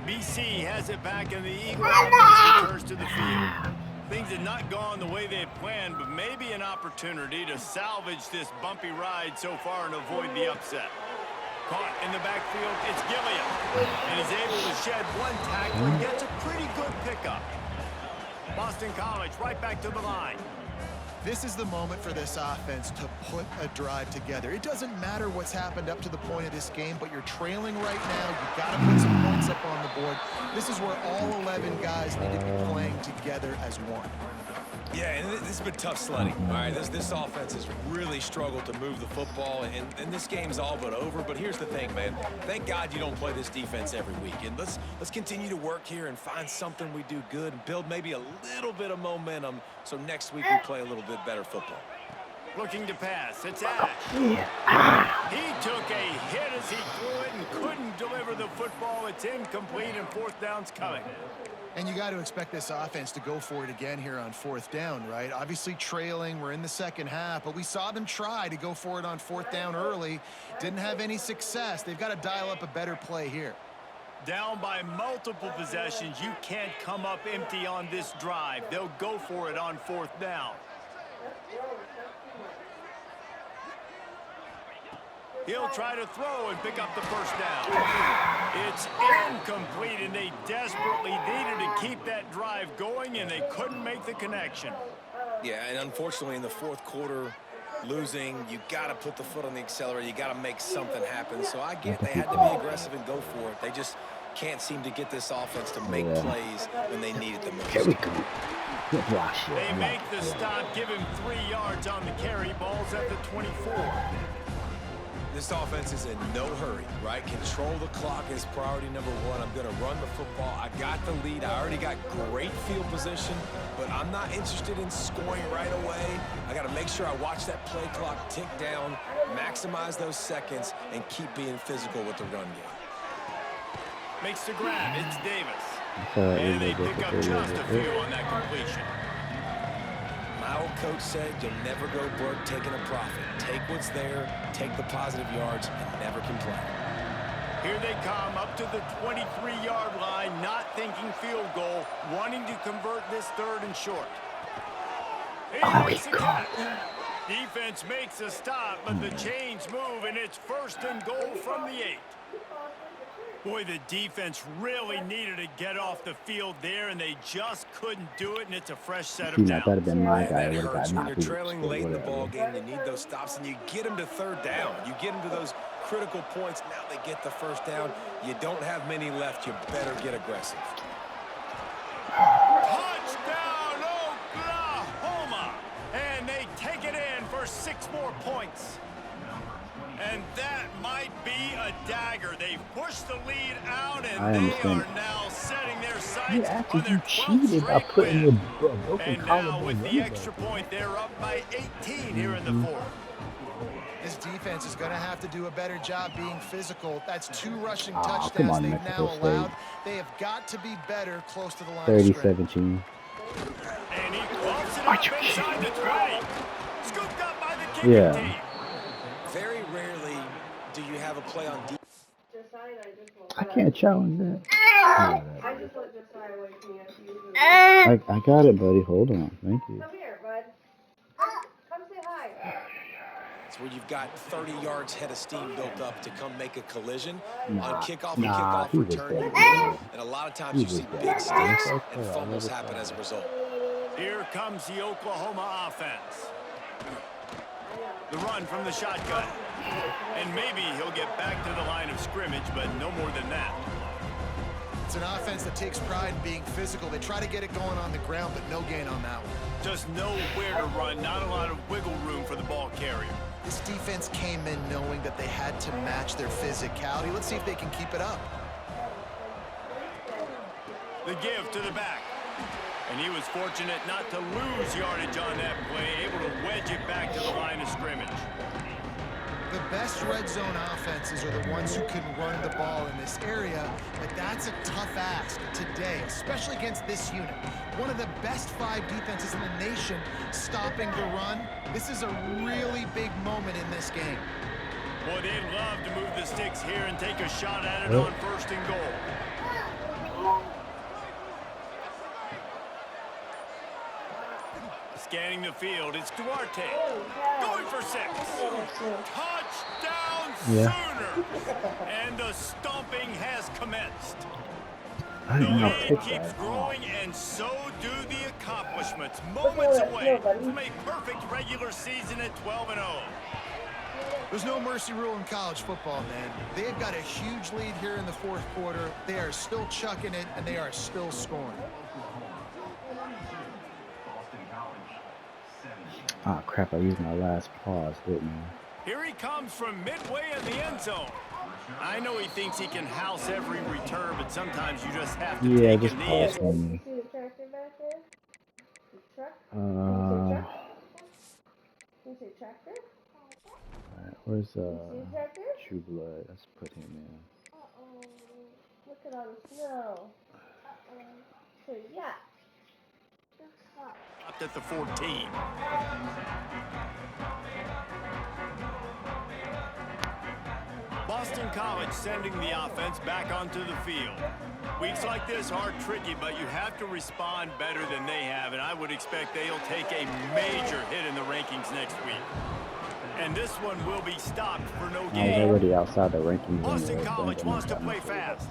BC has it back, and the Eagle offense returns to the field. Things had not gone the way they had planned, but maybe an opportunity to salvage this bumpy ride so far and avoid the upset. Caught in the backfield, it's Gilliam. And he's able to shed one tackle and gets a pretty good pickup. Boston College right back to the line. This is the moment for this offense to put a drive together. It doesn't matter what's happened up to the point of this game, but you're trailing right now. You've got to put some points up on the board. This is where all 11 guys need to be playing together as one. Yeah, and this has been tough sledding. All right, this offense has really struggled to move the football, and this game's all but over. But here's the thing, man. Thank God you don't play this defense every week. And let's continue to work here and find something we do good and build maybe a little bit of momentum so next week we play a little bit better football. Looking to pass, it's Ash. He took a hit as he threw it and couldn't deliver the football. It's incomplete, and 4th down's coming. And you got to expect this offense to go for it again here on 4th down, right? Obviously trailing, we're in the second half, but we saw them try to go for it on 4th down early. Didn't have any success. They've got to dial up a better play here. Down by multiple possessions, you can't come up empty on this drive. They'll go for it on 4th down. He'll try to throw and pick up the first down. It's incomplete, and they desperately needed to keep that drive going, and they couldn't make the connection. Yeah, and unfortunately in the fourth quarter, losing, you got to put the foot on the accelerator. You got to make something happen. So I get they had to be aggressive and go for it. They just can't seem to get this offense to make plays when they need it the most. Here we go. Good wash. They make the stop, give him 3 yards on the carry. Ball's at the 24. This offense is in no hurry, right? Control the clock is priority number one. I'm going to run the football. I got the lead. I already got great field position, but I'm not interested in scoring right away. I got to make sure I watch that play clock tick down, maximize those seconds, and keep being physical with the run game. Makes the grab. It's Davis. And they pick up just a few on that completion. My old coach said you'll never go broke taking a profit. Take what's there, take the positive yards, and never complain. Here they come up to the 23-yard line, not thinking field goal, wanting to convert this 3rd and short. He makes a catch. Defense makes a stop, but the chains move, and it's 1st and goal from the 8. Boy, the defense really needed to get off the field there, and they just couldn't do it, and it's a fresh set of downs. That would have been my guy. That hurts when you're trailing late in the ball game. You need those stops, and you get them to 3rd down. You get them to those critical points. Now they get the 1st down. You don't have many left. You better get aggressive. Touchdown, Oklahoma! And they take it in for 6 more points. And that might be a dagger. They've pushed the lead out, and they are now setting their sights on their 12th straight win. And now with the extra point, they're up by 18 here in the 4th. This defense is going to have to do a better job being physical. That's 2 rushing touchdowns they've now allowed. They have got to be better close to the line of scrimmage. 30-17. And he closes it up inside the 20. Scooped up by the kicking team. Very rarely do you have a play on defense. I can't challenge that. I just let Josiah wake me up. I got it, buddy. Hold on. Thank you. Come here, bud. Come say hi. It's where you've got 30 yards head of steam built up to come make a collision on kickoff and Nah, kickoff he was return. dead. And a lot of times you see big sticks and fumbles happen as a result. Here comes the Oklahoma offense. The run from the shotgun. And maybe he'll get back to the line of scrimmage, but no more than that. It's an offense that takes pride in being physical. They try to get it going on the ground, but no gain on that one. Just know where to run, not a lot of wiggle room for the ball carrier. This defense came in knowing that they had to match their physicality. Let's see if they can keep it up. The give to the back. And he was fortunate not to lose yardage on that play, able to wedge it back to the line of scrimmage. The best red zone offenses are the ones who can run the ball in this area, but that's a tough ask today, especially against this unit. One of the best 5 defenses in the nation stopping the run. This is a really big moment in this game. Boy, they'd love to move the sticks here and take a shot at it on 1st and goal. Scanning the field, it's Duarte. Going for 6. Touchdown Sooner. And the stomping has commenced. The lead keeps growing, and so do the accomplishments. Moments away from a perfect regular season at 12-0. There's no mercy rule in college football, man. They've got a huge lead here in the 4th quarter. They are still chucking it, and they are still scoring. Oh crap, I used my last pause, didn't I? Here he comes from midway in the end zone. I know he thinks he can house every return, but sometimes you just have to take just a pause knee. for me. See the tractor back there? The truck? Can you say tractor? Alright, where's See the tractor? True Blood? Let's put him in. Uh-oh. Look at all the snow. Uh-oh. So, yeah. Up at the 14. Boston College sending the offense back onto the field. Weeks like this are tricky, but you have to respond better than they have, and I would expect they'll take a major hit in the rankings next week. And this one will be stopped for no I was gain. already outside the rankings. Boston Anyway, College so wants to play fast.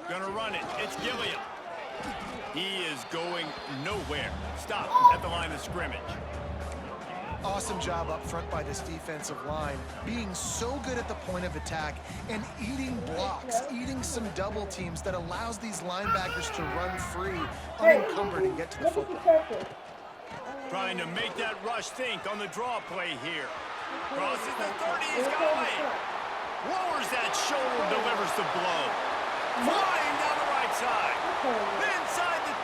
Gonna run it. It's Gilliam. He is going nowhere. Stop at the line of scrimmage. Awesome job up front by this defensive line, being so good at the point of attack and eating blocks, eating some double teams that allows these linebackers to run free, unencumbered, and get to the football. Trying to make that rush think on the draw play here. Crosses the 30, he's got away. Lowers that shoulder, delivers the blow. Flying down the right side. Inside the...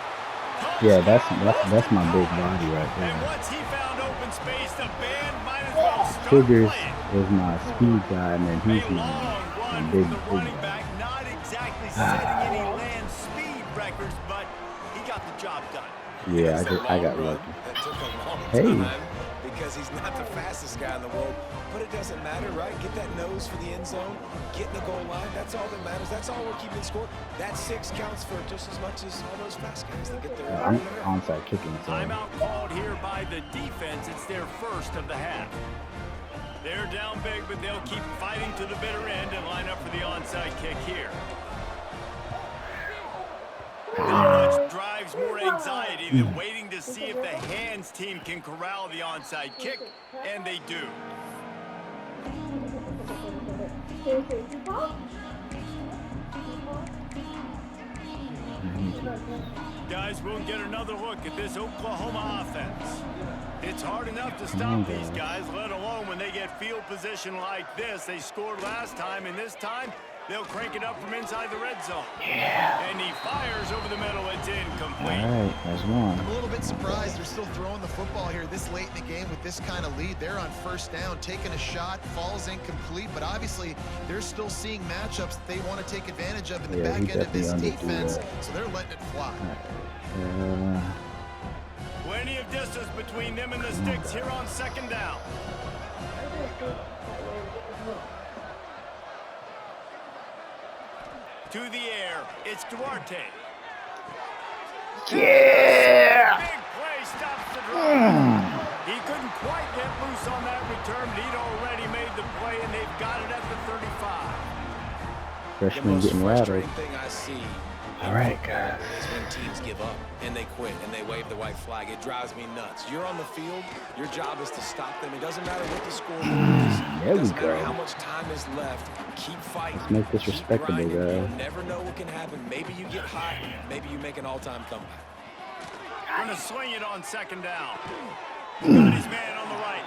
yeah, that's my big body right there. And once he found open space, the band might as well start Figures playing. is my speed guy, and then he's A long my run big from the running back, not exactly setting any land speed records, but he got the job done. Yeah, I got lucky. That took a long Hey. time because he's not the fastest guy in the world. But it doesn't matter, right? Get that nose for the end zone, get in the goal line. That's all that matters. That's all we're keeping score. That 6 counts for just as much as all those fast guys that get there. I'm onside kicking, so Timeout called here by the defense. It's their first of the half. They're down big, but they'll keep fighting to the bitter end and line up for the onside kick here. Not much drives more anxiety than waiting to see if the hands team can corral the onside kick, and they do. Guys, we'll get another look at this Oklahoma offense. It's hard enough to stop these guys, let alone when they get field position like this. They scored last time, and this time they'll crank it up from inside the red zone. Yeah. And he fires over the middle. It's incomplete. all right, that's one. I'm a little bit surprised they're still throwing the football here this late in the game with this kind of lead. They're on first down, taking a shot, falls incomplete, but obviously they're still seeing matchups that they want to take advantage of in the Yeah, back he end of this definitely defense, underthrew so they're letting it fly. Plenty of distance between them and the sticks here on second down. To the air, it's Duarte. Yeah! Big play stops the drive. He couldn't quite get loose on that return, but he'd already made the play, and they've got it at the 35. The Freshman most getting rattled. frustrating thing I see All right, guys. is when teams give up and they quit and they wave the white flag. It drives me nuts. You're on the field. Your job is to stop them. It doesn't matter what the score is. There It we doesn't matter go. how much time is left. Keep fighting. Let's make this Keep respectable, grinding. guys. You'll never know what can happen. Maybe you get hot. Maybe you make an all-time comeback. Gonna swing it on second down. Got his man on the right.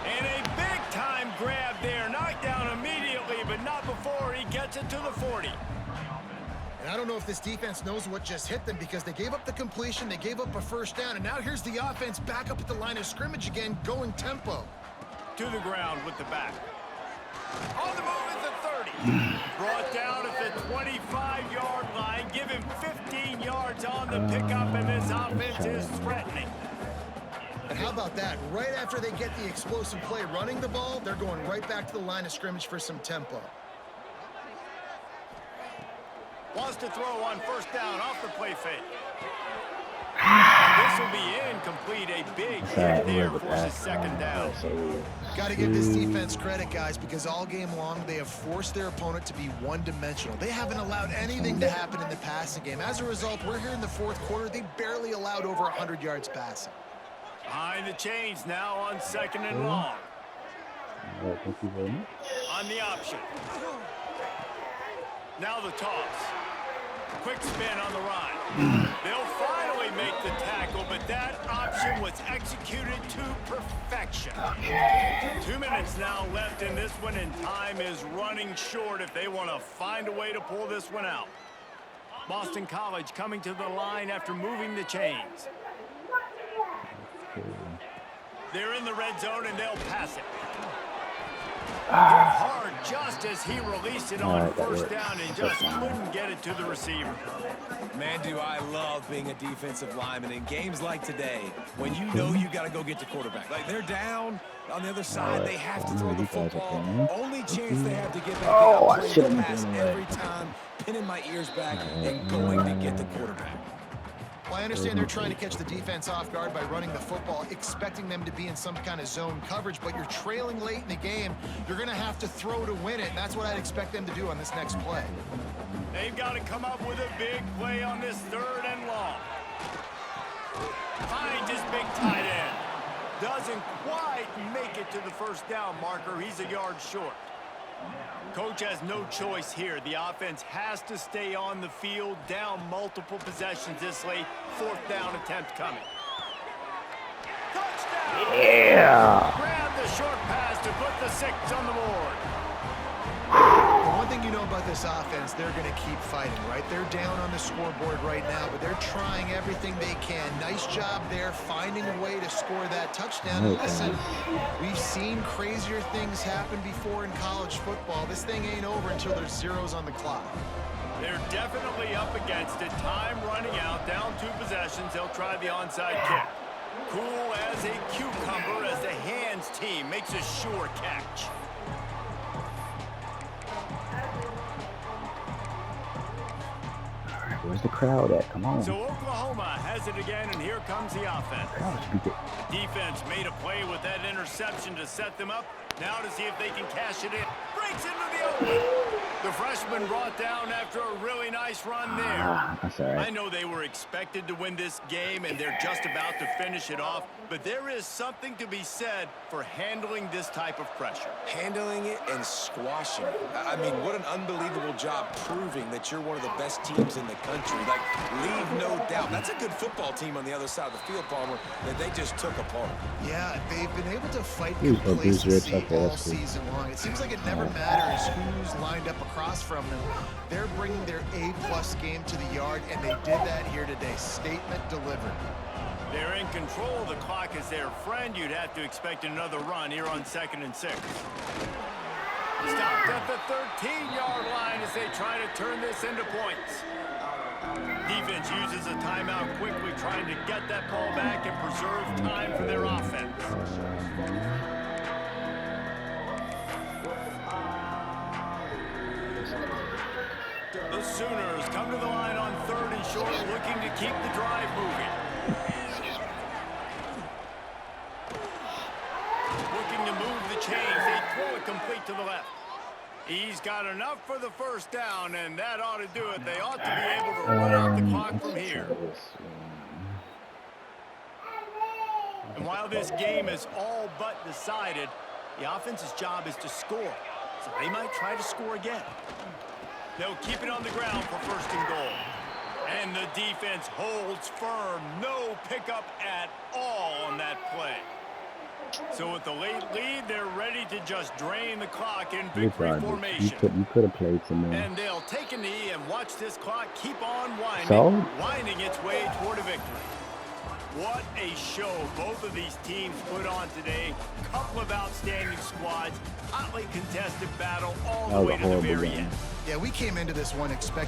And a big-time grab there. Knocked down immediately, but not before he gets it to the 40. And I don't know if this defense knows what just hit them because they gave up the completion, they gave up a first down, and now here's the offense back up at the line of scrimmage again, going tempo. To the ground with the back. On the move at the 30. Brought down at the 25-yard line. Give him 15 yards on the pickup, and this offense is threatening. And how about that? Right after they get the explosive play running the ball, they're going right back to the line of scrimmage for some tempo. Wants to throw on first down off the play fake. And this will be incomplete. A big hit there forces second down. Got to give this defense credit, guys, because all game long they have forced their opponent to be one-dimensional. They haven't allowed anything to happen in the passing game. As a result, we're here in the fourth quarter. They barely allowed over 100 yards passing. Behind the chains now on second and long. Thank you very much. On the option. Now the toss. Quick spin on the run. They'll finally make the tackle, but that option was executed to perfection. 2 minutes now left in this one, and time is running short if they want to find a way to pull this one out. Boston College coming to the line after moving the chains. They're in the red zone, and they'll pass it. Hit hard just as he released it on first down and just couldn't get it to the receiver. Man, do I love being a defensive lineman in games like today when you know you got to go get the quarterback. Like they're down on the other side, they have to throw the football. Only chance they have to get back out, play the pass every time, pinning my ears back and going to get the quarterback. Well, I understand they're trying to catch the defense off guard by running the football, expecting them to be in some kind of zone coverage, but you're trailing late in the game. You're going to have to throw to win it, and that's what I'd expect them to do on this next play. They've got to come up with a big play on this 3rd and long. Finds his big tight end. Doesn't quite make it to the first down marker. He's a yard short. Coach has no choice here. The offense has to stay on the field, down multiple possessions this late. 4th down attempt coming. Touchdown! Yeah! Grab the short pass to put the 6 on the board. The one thing you know about this offense, they're going to keep fighting, right? They're down on the scoreboard right now, but they're trying everything they can. Nice job there, finding a way to score that touchdown. And listen, we've seen crazier things happen before in college football. This thing ain't over until there's zeros on the clock. They're definitely up against it. Time running out, down 2 possessions. They'll try the onside kick. Cool as a cucumber as the hands team makes a sure catch. Where's the crowd at? Come on. So Oklahoma has it again, and here comes the offense. Defense made a play with that interception to set them up. Now to see if they can cash it in. Breaks into the open. The freshman brought down after a really nice run there. That's all right. I know they were expected to win this game, and they're just about to finish it off. But there is something to be said for handling this type of pressure. Handling it and squashing it. I mean, what an unbelievable job proving that you're one of the best teams in the country. Like, leave no doubt. That's a good football team on the other side of the field, Palmer, that they just took apart. Yeah, they've been able to fight complacency all season long. It seems like it never matters who's lined up across from them. They're bringing their A-plus game to the yard, and they did that here today. Statement delivered. They're in control. The clock is their friend. You'd have to expect another run here on 2nd and 6. Stopped at the 13-yard line as they try to turn this into points. Defense uses a timeout quickly, trying to get that ball back and preserve time for their offense. The Sooners come to the line on 3rd and short, looking to keep the drive moving. Looking to move the chains. They throw it complete to the left. He's got enough for the first down, and that ought to do it. They ought to be able to run out the clock from here. And while this game is all but decided, the offense's job is to score. So they might try to score again. They'll keep it on the ground for 1st and goal. And the defense holds firm. No pickup at all on that play. So with the late lead, they're ready to just drain the clock in victory formation. You could have played some more. And they'll take a knee and watch this clock keep on winding, winding its way toward a victory. What a show both of these teams put on today. Couple of outstanding squads, hotly contested battle all the way to the very end. Yeah, we came into this one expecting